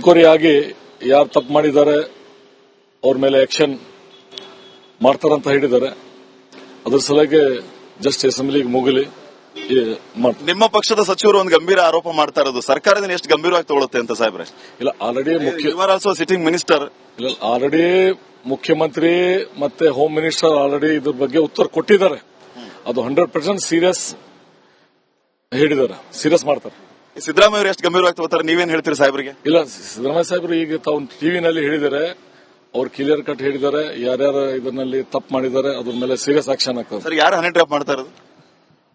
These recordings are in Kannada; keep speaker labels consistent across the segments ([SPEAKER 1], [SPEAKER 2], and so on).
[SPEAKER 1] ಎನ್ಕ್ವೈರಿ ಆಗಿ ಯಾರು ತಪ್ಪು ಮಾಡಿದ್ದಾರೆ ಅವ್ರ ಮೇಲೆ ಆಕ್ಷನ್ ಮಾಡ್ತಾರಂತ ಹೇಳಿದ್ದಾರೆ. ಅದ್ರ ಸಲುವಾಗಿ ಜಸ್ಟ್ ಅಸೆಂಬ್ಲಿಗೆ ಮುಗಿಲಿ.
[SPEAKER 2] ನಿಮ್ಮ ಪಕ್ಷದ ಸಚಿವರು ಒಂದು ಗಂಭೀರ ಆರೋಪ ಮಾಡ್ತಾ ಇರೋದು ಸರ್ಕಾರದಿಂದ ಎಷ್ಟು ಗಂಭೀರವಾಗಿ ತಗೊಳುತ್ತೆ ಅಂತ ಸಾಹೇಬ್ರೆ?
[SPEAKER 1] ಇಲ್ಲ, ಆಲ್ರೆಡಿ
[SPEAKER 2] ಸಿಟಿಂಗ್ ಮಿನಿಸ್ಟರ್.
[SPEAKER 1] ಇಲ್ಲ, ಆಲ್ರೆಡಿ ಮುಖ್ಯಮಂತ್ರಿ ಮತ್ತೆ ಹೋಮ್ ಮಿನಿಸ್ಟರ್ ಆಲ್ರೆಡಿ ಇದ್ರ ಬಗ್ಗೆ ಉತ್ತರ ಕೊಟ್ಟಿದ್ದಾರೆ. ಅದು 100% ಸೀರಿಯಸ್ ಹೇಳಿದ್ದಾರೆ, ಸೀರಿಯಸ್ ಮಾಡ್ತಾರೆ.
[SPEAKER 2] ಸಿದ್ದರಾಮಯ್ಯ ಅವರು ಎಷ್ಟು ಗಂಭೀರವಾಗಿ ತಗೋತಾರೆ, ನೀವೇನ್ ಹೇಳ್ತೀರಿ ಸಾಹೇಬ್ರಿಗೆ?
[SPEAKER 1] ಇಲ್ಲ, ಸಿದ್ದರಾಮಯ್ಯ ಸಾಹೇಬರು ಈಗ ತಾವು ಟಿವಿನಲ್ಲಿ ಹೇಳಿದ್ದಾರೆ, ಅವ್ರು ಕ್ಲಿಯರ್ ಕಟ್ ಹೇಳಿದ್ದಾರೆ ಯಾರ್ಯಾರು ಇದರಲ್ಲಿ ತಪ್ಪು ಮಾಡಿದ್ದಾರೆ ಅದ್ರ ಮೇಲೆ ಸೀರಿಯಸ್ ಆಕ್ಷನ್ ಆಗ್ತದೆ.
[SPEAKER 2] ಸರ್, ಯಾರು ಹನಿ ಟ್ರಾಪ್ ಮಾಡ್ತಾ ಇರೋದು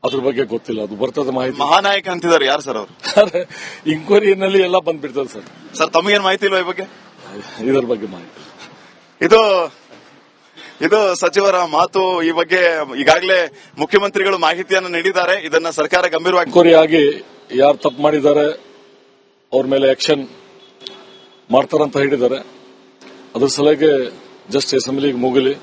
[SPEAKER 1] ಅದ್ರ ಬಗ್ಗೆ ಗೊತ್ತಿಲ್ಲ, ಅದು ಬರ್ತದೆ ಮಾಹಿತಿ.
[SPEAKER 2] ಮಹಾನಾಯಕ ಅಂತಿದ್ದಾರೆ ಯಾರು ಸರ್ ಅವರು?
[SPEAKER 1] ಇನ್ಕ್ವೈರಿನಲ್ಲಿ ಎಲ್ಲ ಬಂದ್ಬಿಡ್ತದೆ ಸರ್.
[SPEAKER 2] ಸರ್, ತಮಗೇನು ಮಾಹಿತಿ ಇಲ್ವಾ ಈ ಬಗ್ಗೆ?
[SPEAKER 1] ಇದರ ಬಗ್ಗೆ ಮಾಹಿತಿ
[SPEAKER 2] ಇದು ಸಚಿವರ ಮಾತು. ಈ ಬಗ್ಗೆ ಈಗಾಗಲೇ ಮುಖ್ಯಮಂತ್ರಿಗಳು ಮಾಹಿತಿಯನ್ನು ನೀಡಿದ್ದಾರೆ. ಇದನ್ನ ಸರ್ಕಾರ ಗಂಭೀರವಾಗಿ
[SPEAKER 1] ಎನ್ಕ್ವೈರಿ ಆಗಿ ಯಾರು ತಪ್ಪು ಮಾಡಿದ್ದಾರೆ ಅವ್ರ ಮೇಲೆ ಆಕ್ಷನ್ ಮಾಡ್ತಾರಂತ ಹೇಳಿದ್ದಾರೆ. ಅದ್ರ ಸಲುವಾಗಿ ಜಸ್ಟ್ ಅಸೆಂಬ್ಲಿಗೆ ಮುಗಿಲಿ.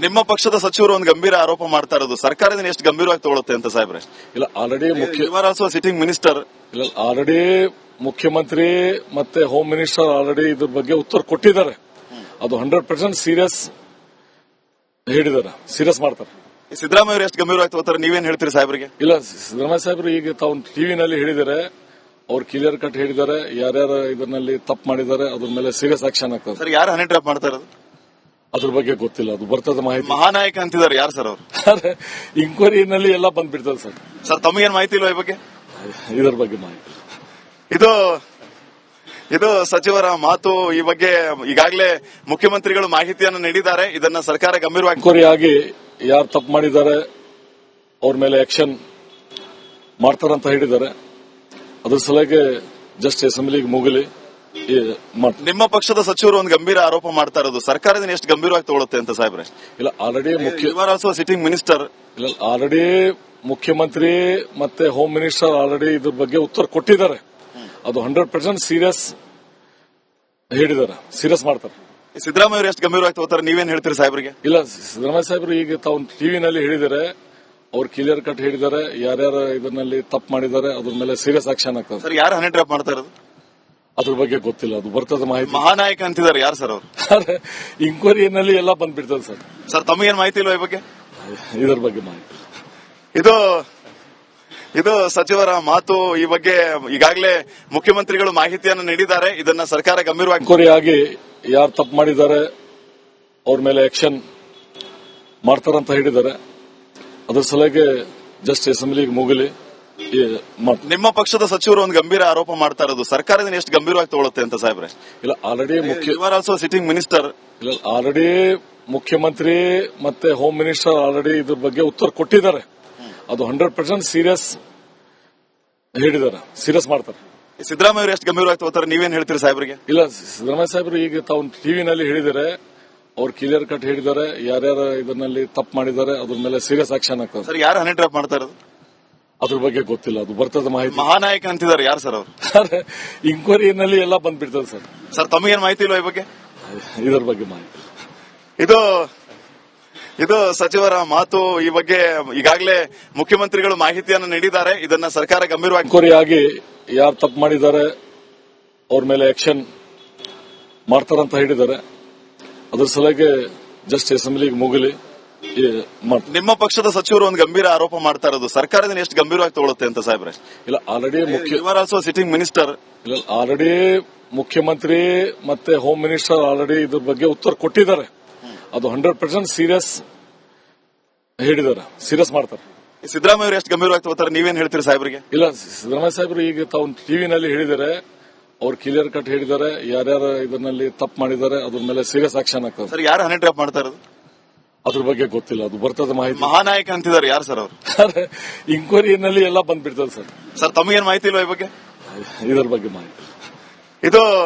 [SPEAKER 2] ನಿಮ್ಮ ಪಕ್ಷದ ಸಚಿವರು ಒಂದು ಗಂಭೀರ ಆರೋಪ ಮಾಡ್ತಾ ಇರೋದು ಸರ್ಕಾರದಿಂದ ಎಷ್ಟು ಗಂಭೀರವಾಗಿ ತಗೊಳುತ್ತೆ ಅಂತ ಸಾಹೇಬ್ರೆ?
[SPEAKER 1] ಇಲ್ಲ, ಆಲ್ರೆಡಿ
[SPEAKER 2] ಸಿಟಿಂಗ್ ಮಿನಿಸ್ಟರ್.
[SPEAKER 1] ಇಲ್ಲ, ಆಲ್ರೆಡಿ ಮುಖ್ಯಮಂತ್ರಿ ಮತ್ತೆ ಹೋಮ್ ಮಿನಿಸ್ಟರ್ ಆಲ್ರೆಡಿ ಇದ್ರ ಬಗ್ಗೆ ಉತ್ತರ ಕೊಟ್ಟಿದ್ದಾರೆ. ಅದು 100% ಸೀರಿಯಸ್ ಹೇಳಿದ್ದಾರೆ, ಸೀರಿಯಸ್ ಮಾಡ್ತಾರೆ.
[SPEAKER 2] ಸಿದ್ದರಾಮಯ್ಯ ಅವರು ಎಷ್ಟು ಗಂಭೀರವಾಗಿ ತಗೋತಾರೆ, ನೀವೇನ್ ಹೇಳ್ತೀರಿ ಸಾಹೇಬ್ರಿಗೆ?
[SPEAKER 1] ಇಲ್ಲ, ಸಿದ್ದರಾಮಯ್ಯ ಸಾಹೇಬರು ಈಗ ತಾವು ಟಿವಿನಲ್ಲಿ ಹೇಳಿದ್ದಾರೆ, ಅವ್ರು ಕ್ಲಿಯರ್ ಕಟ್ ಹೇಳಿದ್ದಾರೆ ಯಾರ್ಯಾರು ಇದರಲ್ಲಿ ತಪ್ಪು ಮಾಡಿದ್ದಾರೆ ಅದ್ರ ಮೇಲೆ ಸೀರಿಯಸ್ ಆಕ್ಷನ್ ಆಗ್ತದೆ.
[SPEAKER 2] ಸರ್, ಯಾರು ಹನಿ ಟ್ರಾಪ್ ಮಾಡ್ತಾ ಇರೋದು
[SPEAKER 1] ಅದ್ರ ಬಗ್ಗೆ ಗೊತ್ತಿಲ್ಲ, ಅದು ಬರ್ತದೆ ಮಾಹಿತಿ.
[SPEAKER 2] ಮಹಾನಾಯಕ ಅಂತಿದ್ದಾರೆ ಯಾರು ಸರ್ ಅವರು?
[SPEAKER 1] ಇನ್ಕ್ವೈರಿನಲ್ಲಿ ಎಲ್ಲ ಬಂದ್ಬಿಡ್ತದೆ ಸರ್.
[SPEAKER 2] ಸರ್, ತಮಗೇನು ಮಾಹಿತಿ ಇಲ್ವಾ ಈ ಬಗ್ಗೆ?
[SPEAKER 1] ಇದರ ಬಗ್ಗೆ ಮಾಹಿತಿ.
[SPEAKER 2] ಇದು ಸಚಿವರ ಮಾತು. ಈ ಬಗ್ಗೆ ಈಗಾಗಲೇ ಮುಖ್ಯಮಂತ್ರಿಗಳು ಮಾಹಿತಿಯನ್ನು ನೀಡಿದ್ದಾರೆ. ಇದನ್ನ ಸರ್ಕಾರ ಗಂಭೀರವಾಗಿ
[SPEAKER 1] ಎನ್ಕ್ವೈರಿ ಆಗಿ ಯಾರು ತಪ್ಪು ಮಾಡಿದ್ದಾರೆ ಅವ್ರ ಮೇಲೆ ಆಕ್ಷನ್ ಮಾಡ್ತಾರಂತ ಹೇಳಿದ್ದಾರೆ. ಅದ್ರ ಸಲುವಾಗಿ ಜಸ್ಟ್ ಅಸೆಂಬ್ಲಿಗೆ ಮುಗಿಲಿ.
[SPEAKER 2] ನಿಮ್ಮ ಪಕ್ಷದ ಸಚಿವರು ಒಂದು ಗಂಭೀರ ಆರೋಪ ಮಾಡ್ತಾ ಇರೋದು ಸರ್ಕಾರದಿಂದ ಎಷ್ಟು ಗಂಭೀರವಾಗಿ ತಗೊಳುತ್ತೆ ಅಂತ ಸಾಹೇಬ್ರೆ?
[SPEAKER 1] ಇಲ್ಲ, ಆಲ್ರೆಡಿ
[SPEAKER 2] ಸಿಟಿಂಗ್ ಮಿನಿಸ್ಟರ್.
[SPEAKER 1] ಇಲ್ಲ, ಆಲ್ರೆಡಿ ಮುಖ್ಯಮಂತ್ರಿ ಮತ್ತೆ ಹೋಮ್ ಮಿನಿಸ್ಟರ್ ಆಲ್ರೆಡಿ ಇದ್ರ ಬಗ್ಗೆ ಉತ್ತರ ಕೊಟ್ಟಿದ್ದಾರೆ. ಅದು 100% ಸೀರಿಯಸ್ ಹೇಳಿದ್ದಾರೆ, ಸೀರಿಯಸ್ ಮಾಡ್ತಾರೆ.
[SPEAKER 2] ಸಿದ್ದರಾಮಯ್ಯ ಅವರು ಎಷ್ಟು ಗಂಭೀರವಾಗಿ ತಗೋತಾರೆ, ನೀವೇನ್ ಹೇಳ್ತೀರಿ ಸಾಹೇಬ್ರಿಗೆ?
[SPEAKER 1] ಇಲ್ಲ, ಸಿದ್ದರಾಮಯ್ಯ ಸಾಹೇಬರು ಈಗ ತಾವು ಟಿವಿನಲ್ಲಿ ಹೇಳಿದ್ದಾರೆ, ಅವ್ರು ಕ್ಲಿಯರ್ ಕಟ್ ಹೇಳಿದ್ದಾರೆ ಯಾರ್ಯಾರು ಇದರಲ್ಲಿ ತಪ್ಪು ಮಾಡಿದ್ದಾರೆ ಅದ್ರ ಮೇಲೆ ಸೀರಿಯಸ್ ಆಕ್ಷನ್ ಆಗ್ತದೆ.
[SPEAKER 2] ಸರ್, ಯಾರು ಹನಿ ಟ್ರಾಪ್ ಮಾಡ್ತಾ ಇರೋದು
[SPEAKER 1] ಅದ್ರ ಬಗ್ಗೆ ಗೊತ್ತಿಲ್ಲ, ಅದು ಬರ್ತದೆ ಮಾಹಿತಿ.
[SPEAKER 2] ಮಹಾನಾಯಕ ಅಂತಿದ್ದಾರೆ ಯಾರು ಸರ್ ಅವರು?
[SPEAKER 1] ಇನ್ಕ್ವೈರಿನಲ್ಲಿ ಎಲ್ಲ ಬಂದ್ಬಿಡ್ತದೆ ಸರ್.
[SPEAKER 2] ಸರ್, ತಮಗೇನು ಮಾಹಿತಿ ಇಲ್ವಾ ಈ ಬಗ್ಗೆ?
[SPEAKER 1] ಇದರ ಬಗ್ಗೆ ಮಾಹಿತಿ.
[SPEAKER 2] ಇದು ಸಚಿವರ ಮಾತು. ಈ ಬಗ್ಗೆ ಈಗಾಗಲೇ ಮುಖ್ಯಮಂತ್ರಿಗಳು ಮಾಹಿತಿಯನ್ನು ನೀಡಿದ್ದಾರೆ. ಇದನ್ನ ಸರ್ಕಾರ ಗಂಭೀರವಾಗಿ
[SPEAKER 1] ಎನ್ಕ್ವೈರಿ ಆಗಿ ಯಾರು ತಪ್ಪು ಮಾಡಿದ್ದಾರೆ ಅವ್ರ ಮೇಲೆ ಆಕ್ಷನ್ ಮಾಡ್ತಾರಂತ ಹೇಳಿದ್ದಾರೆ. ಅದ್ರ ಸಲುವಾಗಿ ಜಸ್ಟ್ ಅಸೆಂಬ್ಲಿಗೆ ಮುಗಿಲಿ.
[SPEAKER 2] ನಿಮ್ಮ ಪಕ್ಷದ ಸಚಿವರು ಒಂದು ಗಂಭೀರ ಆರೋಪ ಮಾಡ್ತಾ ಇರೋದು ಸರ್ಕಾರದಿಂದ ಎಷ್ಟು ಗಂಭೀರವಾಗಿ ತಗೊಳುತ್ತೆ ಅಂತ ಸಾಹೇಬ್ರೆ?
[SPEAKER 1] ಇಲ್ಲ, ಆಲ್ರೆಡಿ
[SPEAKER 2] ಸಿಟಿಂಗ್ ಮಿನಿಸ್ಟರ್.
[SPEAKER 1] ಇಲ್ಲ, ಆಲ್ರೆಡಿ ಮುಖ್ಯಮಂತ್ರಿ ಮತ್ತೆ ಹೋಮ್ ಮಿನಿಸ್ಟರ್ ಆಲ್ರೆಡಿ ಇದ್ರ ಬಗ್ಗೆ ಉತ್ತರ ಕೊಟ್ಟಿದ್ದಾರೆ. ಅದು 100% ಸೀರಿಯಸ್ ಹೇಳಿದ್ದಾರೆ, ಸೀರಿಯಸ್ ಮಾಡ್ತಾರೆ.
[SPEAKER 2] ಸಿದ್ದರಾಮಯ್ಯ ಅವರು ಎಷ್ಟು ಗಂಭೀರವಾಗಿ ತಗೋತಾರೆ, ನೀವೇನ್ ಹೇಳ್ತೀರಿ ಸಾಹೇಬ್ರಿಗೆ?
[SPEAKER 1] ಇಲ್ಲ, ಸಿದ್ದರಾಮಯ್ಯ ಸಾಹೇಬರು ಈಗ ತಾವು ಟಿವಿನಲ್ಲಿ ಹೇಳಿದ್ದಾರೆ, ಅವ್ರು ಕ್ಲಿಯರ್ ಕಟ್ ಹೇಳಿದ್ದಾರೆ ಯಾರ್ಯಾರು ಇದರಲ್ಲಿ ತಪ್ಪು ಮಾಡಿದ್ದಾರೆ ಅದ್ರ ಮೇಲೆ ಸೀರಿಯಸ್ ಆಕ್ಷನ್ ಆಗ್ತದೆ.
[SPEAKER 2] ಸರ್, ಯಾರು ಹನಿ ಟ್ರಾಪ್ ಮಾಡ್ತಾ ಇರೋದು
[SPEAKER 1] ಅದ್ರ ಬಗ್ಗೆ ಗೊತ್ತಿಲ್ಲ, ಅದು ಬರ್ತದೆ ಮಾಹಿತಿ.
[SPEAKER 2] ಮಹಾನಾಯಕ ಅಂತಿದ್ದಾರೆ ಯಾರು ಸರ್ ಅವರು?
[SPEAKER 1] ಇನ್ಕ್ವೈರಿನಲ್ಲಿ ಎಲ್ಲ ಬಂದ್ಬಿಡ್ತದೆ ಸರ್.
[SPEAKER 2] ಸರ್, ತಮಗೇನು ಮಾಹಿತಿ ಇಲ್ವಾ ಈ ಬಗ್ಗೆ?
[SPEAKER 1] ಇದರ ಬಗ್ಗೆ ಮಾಹಿತಿ.
[SPEAKER 2] ಇದು ಸಚಿವರ ಮಾತು. ಈ ಬಗ್ಗೆ ಈಗಾಗಲೇ ಮುಖ್ಯಮಂತ್ರಿಗಳು ಮಾಹಿತಿಯನ್ನು ನೀಡಿದ್ದಾರೆ. ಇದನ್ನ ಸರ್ಕಾರ ಗಂಭೀರವಾಗಿ
[SPEAKER 1] ಎನ್ಕ್ವೈರಿ ಆಗಿ ಯಾರು ತಪ್ಪು ಮಾಡಿದ್ದಾರೆ ಅವ್ರ ಮೇಲೆ ಆಕ್ಷನ್ ಮಾಡ್ತಾರಂತ ಹೇಳಿದ್ದಾರೆ. ಅದ್ರ ಸಲುವಾಗಿ ಜಸ್ಟ್ ಅಸೆಂಬ್ಲಿಗೆ ಮುಗಿಲಿ.
[SPEAKER 2] ನಿಮ್ಮ ಪಕ್ಷದ ಸಚಿವರು ಒಂದು ಗಂಭೀರ ಆರೋಪ ಮಾಡ್ತಾ ಇರೋದು ಸರ್ಕಾರದಿಂದ ಎಷ್ಟು ಗಂಭೀರವಾಗಿ ತಗೊಳುತ್ತೆ ಅಂತ ಸಾಹೇಬ್ರೆ?
[SPEAKER 1] ಇಲ್ಲ, ಆಲ್ರೆಡಿ
[SPEAKER 2] ಸಿಟಿಂಗ್ ಮಿನಿಸ್ಟರ್.
[SPEAKER 1] ಇಲ್ಲ, ಆಲ್ರೆಡಿ ಮುಖ್ಯಮಂತ್ರಿ ಮತ್ತೆ ಹೋಮ್ ಮಿನಿಸ್ಟರ್ ಆಲ್ರೆಡಿ ಇದ್ರ ಬಗ್ಗೆ ಉತ್ತರ ಕೊಟ್ಟಿದ್ದಾರೆ. ಅದು 100% ಸೀರಿಯಸ್ ಹೇಳಿದ್ದಾರೆ, ಸೀರಿಯಸ್ ಮಾಡ್ತಾರೆ.
[SPEAKER 2] ಸಿದ್ದರಾಮಯ್ಯ ಅವರು ಎಷ್ಟು ಗಂಭೀರವಾಗಿ ತಗೋತಾರೆ, ನೀವೇನ್ ಹೇಳ್ತೀರಿ ಸಾಹೇಬ್ರಿಗೆ?
[SPEAKER 1] ಇಲ್ಲ, ಸಿದ್ದರಾಮಯ್ಯ ಸಾಹೇಬರು ಈಗ ತಾವು ಟಿವಿನಲ್ಲಿ ಹೇಳಿದ್ದಾರೆ, ಅವ್ರು ಕ್ಲಿಯರ್ ಕಟ್ ಹೇಳಿದ್ದಾರೆ ಯಾರ್ಯಾರು ಇದರಲ್ಲಿ ತಪ್ಪು ಮಾಡಿದ್ದಾರೆ ಅದ್ರ ಮೇಲೆ ಸೀರಿಯಸ್ ಆಕ್ಷನ್ ಆಗ್ತದೆ.
[SPEAKER 2] ಸರ್, ಯಾರು ಹನಿ ಟ್ರಾಪ್ ಮಾಡ್ತಾ ಇರೋದು
[SPEAKER 1] ಅದ್ರ ಬಗ್ಗೆ ಗೊತ್ತಿಲ್ಲ, ಅದು ಬರ್ತದೆ ಮಾಹಿತಿ.
[SPEAKER 2] ಮಹಾನಾಯಕ ಅಂತಿದ್ದಾರೆ ಯಾರು ಸರ್ ಅವರು?
[SPEAKER 1] ಇನ್ಕ್ವೈರಿನಲ್ಲಿ ಎಲ್ಲ ಬಂದ್ಬಿಡ್ತದೆ ಸರ್.
[SPEAKER 2] ಸರ್, ತಮಗೇನು ಮಾಹಿತಿ ಇಲ್ವಾ ಈ ಬಗ್ಗೆ?
[SPEAKER 1] ಇದರ ಬಗ್ಗೆ ಮಾಹಿತಿ.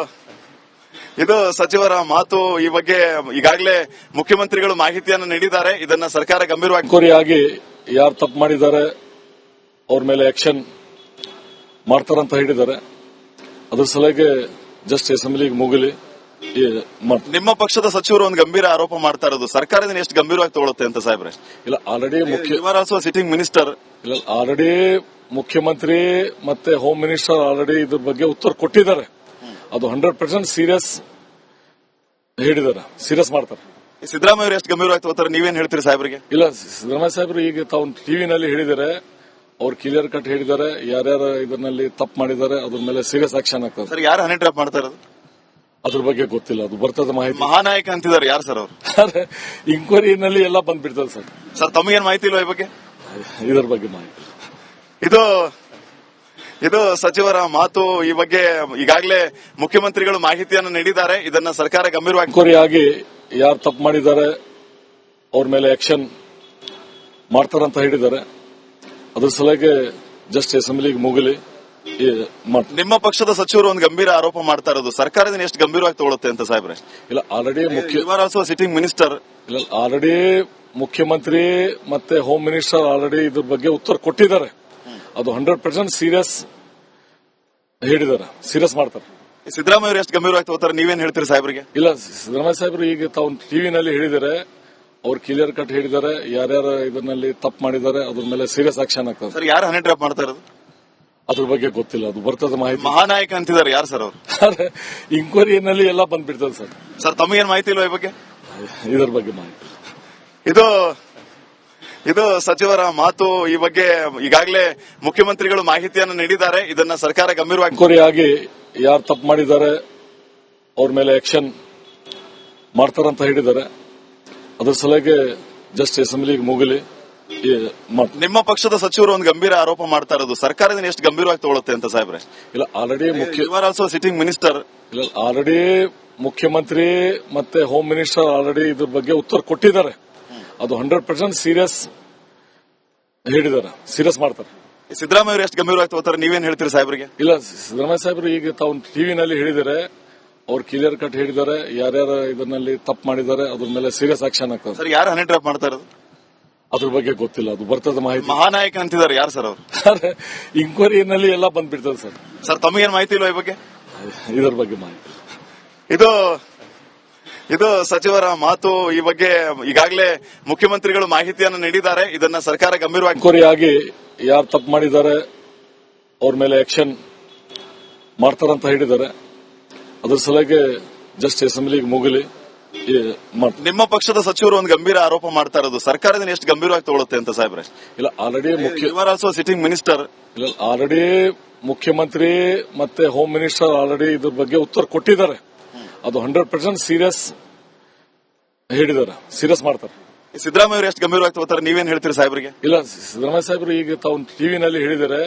[SPEAKER 2] ಇದು ಸಚಿವರ ಮಾತು. ಈ ಬಗ್ಗೆ ಈಗಾಗಲೇ ಮುಖ್ಯಮಂತ್ರಿಗಳು ಮಾಹಿತಿಯನ್ನು ನೀಡಿದ್ದಾರೆ. ಇದನ್ನ ಸರ್ಕಾರ ಗಂಭೀರವಾಗಿ
[SPEAKER 1] ಎನ್ಕ್ವೈರಿ ಆಗಿ ಯಾರು ತಪ್ಪು ಮಾಡಿದ್ದಾರೆ ಅವ್ರ ಮೇಲೆ ಆಕ್ಷನ್ ಮಾಡ್ತಾರಂತ ಹೇಳಿದ್ದಾರೆ. ಅದ್ರ ಸಲುವಾಗಿ ಜಸ್ಟ್ ಅಸೆಂಬ್ಲಿಗೆ ಮುಗಿಲಿ.
[SPEAKER 2] ನಿಮ್ಮ ಪಕ್ಷದ ಸಚಿವರು ಒಂದು ಗಂಭೀರ ಆರೋಪ ಮಾಡ್ತಾ ಇರೋದು ಸರ್ಕಾರದಿಂದ ಎಷ್ಟು ಗಂಭೀರವಾಗಿ ತಗೊಳುತ್ತೆ ಅಂತ ಸಾಹೇಬ್ರೆ?
[SPEAKER 1] ಇಲ್ಲ, ಆಲ್ರೆಡಿ
[SPEAKER 2] ಸಿಟಿಂಗ್ ಮಿನಿಸ್ಟರ್.
[SPEAKER 1] ಇಲ್ಲ, ಆಲ್ರೆಡಿ ಮುಖ್ಯಮಂತ್ರಿ ಮತ್ತೆ ಹೋಮ್ ಮಿನಿಸ್ಟರ್ ಆಲ್ರೆಡಿ ಇದ್ರ ಬಗ್ಗೆ ಉತ್ತರ ಕೊಟ್ಟಿದ್ದಾರೆ. ಅದು 100% ಸೀರಿಯಸ್ ಹೇಳಿದ್ದಾರೆ, ಸೀರಿಯಸ್ ಮಾಡ್ತಾರೆ.
[SPEAKER 2] ಸಿದ್ದರಾಮಯ್ಯ ಅವರು ಎಷ್ಟು ಗಂಭೀರವಾಗಿ ತಗೋತಾರೆ, ನೀವೇನ್ ಹೇಳ್ತೀರಿ ಸಾಹೇಬರಿಗೆ?
[SPEAKER 1] ಇಲ್ಲ, ಸಿದ್ದರಾಮಯ್ಯ ಸಾಹೇಬರು ಈಗ ತಾವು ಟಿವಿನಲ್ಲಿ ಹೇಳಿದ್ದಾರೆ, ಅವ್ರು ಕ್ಲಿಯರ್ ಕಟ್ ಹೇಳಿದ್ದಾರೆ, ಯಾರ್ಯಾರು ಇದರಲ್ಲಿ ತಪ್ಪು ಮಾಡಿದ್ದಾರೆ ಅದ್ರ ಮೇಲೆ ಸೀರಿಯಸ್ ಆಕ್ಷನ್ ಆಗ್ತದೆ.
[SPEAKER 2] ಸರ್, ಯಾರು ಹನಿ ಟ್ರಾಪ್ ಮಾಡ್ತಾ ಇರೋದು?
[SPEAKER 1] ಅದ್ರ ಬಗ್ಗೆ ಗೊತ್ತಿಲ್ಲ, ಅದು ಬರ್ತದೆ ಮಾಹಿತಿ.
[SPEAKER 2] ಮಹಾನಾಯಕ ಅಂತಿದ್ದಾರೆ ಯಾರು ಸರ್ ಅವರು?
[SPEAKER 1] ಇಂಕ್ವೈರಿನಲ್ಲಿ ಎಲ್ಲ ಬಂದ್ಬಿಡ್ತದೆ ಸರ್.
[SPEAKER 2] ಸರ್, ತಮಗೇನ್ ಮಾಹಿತಿ ಇಲ್ವಾ ಈ ಬಗ್ಗೆ?
[SPEAKER 1] ಇದರ ಬಗ್ಗೆ ಮಾಹಿತಿ.
[SPEAKER 2] ಇದು ಸಚಿವರ ಮಾತು. ಈ ಬಗ್ಗೆ ಈಗಾಗಲೇ ಮುಖ್ಯಮಂತ್ರಿಗಳು ಮಾಹಿತಿಯನ್ನು ನೀಡಿದ್ದಾರೆ. ಇದನ್ನ ಸರ್ಕಾರ ಗಂಭೀರವಾಗಿ
[SPEAKER 1] ಎಂಕ್ವೈರಿ ಆಗಿ ಯಾರು ತಪ್ಪು ಮಾಡಿದ್ದಾರೆ ಅವ್ರ ಮೇಲೆ ಆಕ್ಷನ್ ಮಾಡ್ತಾರಂತ ಹೇಳಿದ್ದಾರೆ. ಅದ್ರ ಸಲುವಾಗಿ ಜಸ್ಟ್ ಅಸೆಂಬ್ಲಿಗೆ ಮುಗಿಲಿ.
[SPEAKER 2] ನಿಮ್ಮ ಪಕ್ಷದ ಸಚಿವರು ಒಂದು ಗಂಭೀರ ಆರೋಪ ಮಾಡ್ತಾ ಇರೋದು, ಸರ್ಕಾರದಿಂದ ಎಷ್ಟು ಗಂಭೀರವಾಗಿ ತಗೊಳುತ್ತೆ ಅಂತ ಸಾಹೇಬ್ರೆ?
[SPEAKER 1] ಇಲ್ಲ, ಆಲ್ರೆಡಿ
[SPEAKER 2] ಆಲ್ಸೋ ಸಿಟ್ಟಿಂಗ್ ಮಿನಿಸ್ಟರ್.
[SPEAKER 1] ಇಲ್ಲ, ಆಲ್ರೆಡಿ ಮುಖ್ಯಮಂತ್ರಿ ಮತ್ತೆ ಹೋಮ್ ಮಿನಿಸ್ಟರ್ ಆಲ್ರೆಡಿ ಇದ್ರ ಬಗ್ಗೆ ಉತ್ತರ ಕೊಟ್ಟಿದ್ದಾರೆ. ಅದು 100% ಸೀರಿಯಸ್ ಹೇಳಿದ್ದಾರೆ, ಸೀರಿಯಸ್ ಮಾಡ್ತಾರೆ.
[SPEAKER 2] ಸಿದ್ದರಾಮಯ್ಯ ಅವರು ಎಷ್ಟು ಗಂಭೀರವಾಗಿ ತಗೋತಾರೆ, ನೀವೇನ್ ಹೇಳ್ತೀರಿ ಸಾಹೇಬರಿಗೆ?
[SPEAKER 1] ಇಲ್ಲ, ಸಿದ್ದರಾಮಯ್ಯ ಸಾಹೇಬರು ಈಗ ತಾವು ಟಿವಿನಲ್ಲಿ ಹೇಳಿದ್ದಾರೆ, ಅವ್ರು ಕ್ಲಿಯರ್ ಕಟ್ ಹೇಳಿದ್ದಾರೆ, ಯಾರ್ಯಾರು ಇದರಲ್ಲಿ ತಪ್ಪು ಮಾಡಿದ್ದಾರೆ ಅದ್ರ ಮೇಲೆ ಸೀರಿಯಸ್ ಆಕ್ಷನ್ ಆಗ್ತದೆ.
[SPEAKER 2] ಸರ್, ಯಾರು ಹನಿ ಟ್ರಾಪ್ ಮಾಡ್ತಾ ಇರೋದು?
[SPEAKER 1] ಅದ್ರ ಬಗ್ಗೆ ಗೊತ್ತಿಲ್ಲ, ಅದು ಬರ್ತದೆ ಮಾಹಿತಿ.
[SPEAKER 2] ಮಹಾನಾಯಕ ಅಂತಿದ್ದಾರೆ ಯಾರು ಸರ್ ಅವರು?
[SPEAKER 1] ಇಂಕ್ವೈರಿನಲ್ಲಿ ಎಲ್ಲ ಬಂದ್ಬಿಡ್ತದೆ ಸರ್.
[SPEAKER 2] ಸರ್, ತಮಗೇನ್ ಮಾಹಿತಿ ಇಲ್ವಾ ಈ ಬಗ್ಗೆ?
[SPEAKER 1] ಇದರ ಬಗ್ಗೆ ಮಾಹಿತಿ.
[SPEAKER 2] ಇದು ಸಚಿವರ ಮಾತು. ಈ ಬಗ್ಗೆ ಈಗಾಗಲೇ ಮುಖ್ಯಮಂತ್ರಿಗಳು ಮಾಹಿತಿಯನ್ನು ನೀಡಿದ್ದಾರೆ. ಇದನ್ನ ಸರ್ಕಾರ ಗಂಭೀರವಾಗಿ
[SPEAKER 1] ಎಂಕ್ವೈರಿ ಆಗಿ ಯಾರು ತಪ್ಪು ಮಾಡಿದ್ದಾರೆ ಅವ್ರ ಮೇಲೆ ಆಕ್ಷನ್ ಮಾಡ್ತಾರಂತ ಹೇಳಿದ್ದಾರೆ. ಅದ್ರ ಸಲುವಾಗಿ ಜಸ್ಟ್ ಅಸೆಂಬ್ಲಿಗೆ ಮುಗಿಲಿ.
[SPEAKER 2] ನಿಮ್ಮ ಪಕ್ಷದ ಸಚಿವರು ಒಂದು ಗಂಭೀರ ಆರೋಪ ಮಾಡ್ತಾ ಇರೋದು, ಸರ್ಕಾರದಿಂದ ಎಷ್ಟು ಗಂಭೀರವಾಗಿ ತಗೊಳುತ್ತೆ ಅಂತ ಸಾಹೇಬ್ರೆ?
[SPEAKER 1] ಇಲ್ಲ, ಆಲ್ರೆಡಿ
[SPEAKER 2] ಆಲ್ಸೋ ಸಿಟ್ಟಿಂಗ್ ಮಿನಿಸ್ಟರ್.
[SPEAKER 1] ಇಲ್ಲ, ಆಲ್ರೆಡಿ ಮುಖ್ಯಮಂತ್ರಿ ಮತ್ತೆ ಹೋಮ್ ಮಿನಿಸ್ಟರ್ ಆಲ್ರೆಡಿ ಇದ್ರ ಬಗ್ಗೆ ಉತ್ತರ ಕೊಟ್ಟಿದ್ದಾರೆ. ಅದು 100% ಸೀರಿಯಸ್ ಹೇಳಿದ್ದಾರೆ, ಸೀರಿಯಸ್ ಮಾಡ್ತಾರೆ.
[SPEAKER 2] ಸಿದ್ದರಾಮಯ್ಯ ಅವರು ಎಷ್ಟು ಗಂಭೀರವಾಗಿ ತಗೋತಾರೆ, ನೀವೇನ್ ಹೇಳ್ತೀರಿ ಸಾಹೇಬ್ರಿಗೆ?
[SPEAKER 1] ಇಲ್ಲ, ಸಿದ್ದರಾಮಯ್ಯ ಸಾಹೇಬರು ಈಗ ತಾವು ಟಿವಿನಲ್ಲಿ ಹೇಳಿದ್ದಾರೆ, ಅವ್ರು ಕ್ಲಿಯರ್ ಕಟ್ ಹೇಳಿದ್ದಾರೆ, ಯಾರ್ಯಾರು ಇದರಲ್ಲಿ ತಪ್ಪು ಮಾಡಿದ್ದಾರೆ ಅದ್ರ ಮೇಲೆ ಸೀರಿಯಸ್ ಆಕ್ಷನ್ ಆಗ್ತದೆ.
[SPEAKER 2] ಸರ್, ಯಾರು ಹನಿ ಟ್ರಾಪ್ ಮಾಡ್ತಾ ಇರೋದು?
[SPEAKER 1] ಅದ್ರ ಬಗ್ಗೆ ಗೊತ್ತಿಲ್ಲ, ಅದು ಬರ್ತದೆ ಮಾಹಿತಿ.
[SPEAKER 2] ಮಹಾನಾಯಕ ಅಂತಿದ್ದಾರೆ ಯಾರು ಸರ್ ಅವರು?
[SPEAKER 1] ಇಂಕ್ವೈರಿನಲ್ಲಿ ಎಲ್ಲ ಬಂದ್ಬಿಡ್ತದೆ ಸರ್.
[SPEAKER 2] ಸರ್, ತಮಗೇನ್ ಮಾಹಿತಿ ಇಲ್ವಾ ಈ ಬಗ್ಗೆ?
[SPEAKER 1] ಇದರ ಬಗ್ಗೆ ಮಾಹಿತಿ.
[SPEAKER 2] ಇದು ಸಚಿವರ ಮಾತು. ಈ ಬಗ್ಗೆ ಈಗಾಗಲೇ ಮುಖ್ಯಮಂತ್ರಿಗಳು ಮಾಹಿತಿಯನ್ನು ನೀಡಿದ್ದಾರೆ. ಇದನ್ನ ಸರ್ಕಾರ ಗಂಭೀರವಾಗಿ
[SPEAKER 1] ಎಂಕ್ವೈರಿ ಆಗಿ ಯಾರು ತಪ್ಪು ಮಾಡಿದ್ದಾರೆ ಅವ್ರ ಮೇಲೆ ಆಕ್ಷನ್ ಮಾಡ್ತಾರಂತ ಹೇಳಿದ್ದಾರೆ. ಅದ್ರ ಸಲುವಾಗಿ ಜಸ್ಟ್ ಅಸೆಂಬ್ಲಿಗೆ ಮುಗಿಲಿ.
[SPEAKER 2] ನಿಮ್ಮ ಪಕ್ಷದ ಸಚಿವರು ಒಂದು ಗಂಭೀರ ಆರೋಪ ಮಾಡ್ತಾ ಇರೋದು, ಸರ್ಕಾರದಿಂದ ಎಷ್ಟು ಗಂಭೀರವಾಗಿ ತಗೊಳುತ್ತೆ ಅಂತ ಸಾಹೇಬ್ರೆ?
[SPEAKER 1] ಇಲ್ಲ, ಆಲ್ರೆಡಿ
[SPEAKER 2] ಆಲ್ಸೋ ಸಿಟ್ಟಿಂಗ್ ಮಿನಿಸ್ಟರ್.
[SPEAKER 1] ಇಲ್ಲ, ಆಲ್ರೆಡಿ ಮುಖ್ಯಮಂತ್ರಿ ಮತ್ತೆ ಹೋಮ್ ಮಿನಿಸ್ಟರ್ ಆಲ್ರೆಡಿ ಇದ್ರ ಬಗ್ಗೆ ಉತ್ತರ ಕೊಟ್ಟಿದ್ದಾರೆ. ಅದು 100% ಸೀರಿಯಸ್ ಹೇಳಿದ್ದಾರೆ, ಸೀರಿಯಸ್ ಮಾಡ್ತಾರೆ.
[SPEAKER 2] ಸಿದ್ದರಾಮಯ್ಯ ಅವರು ಎಷ್ಟು ಗಂಭೀರವಾಗಿ ತಗೋತಾರೆ, ನೀವೇನ್ ಹೇಳ್ತೀರಿ ಸಾಹೇಬ್ರಿಗೆ?
[SPEAKER 1] ಇಲ್ಲ, ಸಿದ್ದರಾಮಯ್ಯ ಸಾಹೇಬರು ಈಗ ತಾವು ಟಿವಿನಲ್ಲಿ ಹೇಳಿದ್ದಾರೆ,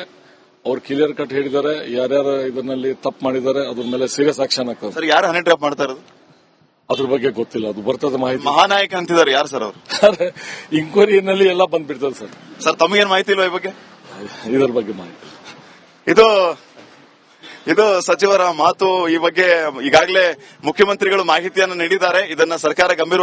[SPEAKER 1] ಅವ್ರು ಕ್ಲಿಯರ್ ಕಟ್ ಹೇಳಿದ್ದಾರೆ, ಯಾರ್ಯಾರು ಇದರಲ್ಲಿ ತಪ್ಪು ಮಾಡಿದ್ದಾರೆ ಅದ್ರ ಮೇಲೆ ಸೀರಿಯಸ್ ಆಕ್ಷನ್ ಆಗ್ತದೆ.
[SPEAKER 2] ಸರ್, ಯಾರು ಹನಿ ಟ್ರಾಪ್ ಮಾಡ್ತಾ ಇರೋದು?
[SPEAKER 1] ಅದ್ರ ಬಗ್ಗೆ ಗೊತ್ತಿಲ್ಲ, ಅದು ಬರ್ತದೆ ಮಾಹಿತಿ.
[SPEAKER 2] ಮಹಾನಾಯಕ ಅಂತಿದ್ದಾರೆ ಯಾರು ಸರ್ ಅವರು?
[SPEAKER 1] ಇಂಕ್ವೈರಿನಲ್ಲಿ ಎಲ್ಲ ಬಂದ್ಬಿಡ್ತದೆ ಸರ್.
[SPEAKER 2] ಸರ್, ತಮಗೇನ್ ಮಾಹಿತಿ ಇಲ್ವಾ ಈ ಬಗ್ಗೆ?
[SPEAKER 1] ಇದರ ಬಗ್ಗೆ ಮಾಹಿತಿ.
[SPEAKER 2] ಇದು ಸಚಿವರ ಮಾತು. ಈ ಬಗ್ಗೆ ಈಗಾಗಲೇ ಮುಖ್ಯಮಂತ್ರಿಗಳು ಮಾಹಿತಿಯನ್ನು ನೀಡಿದ್ದಾರೆ. ಇದನ್ನ ಸರ್ಕಾರ ಗಂಭೀರವಾಗಿ